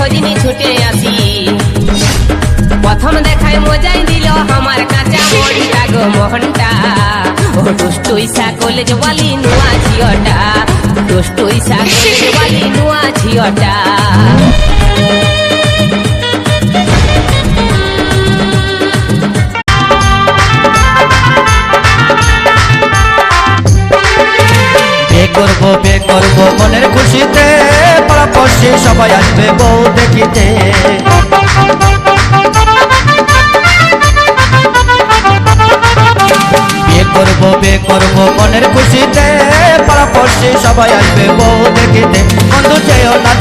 খোঁজনি ছুটে আসি প্রথম দেখায় মজাই দিল আমার কাঁচা মনটা গো মোহনটা ও দুষ্টুইসা কলেজ বালি নুয়া ঝিওটা দুষ্টুইসা কলেজ বালি নুয়া ঝিওটা বে করবো মনের খুশিতে পাড়াপড়শি সবাই আসবে বউ দেখিতে বে করবো মনের খুশিতে পাড়াপড়শি সবাই আসবে বউ দেখিতে বন্ধু যেও না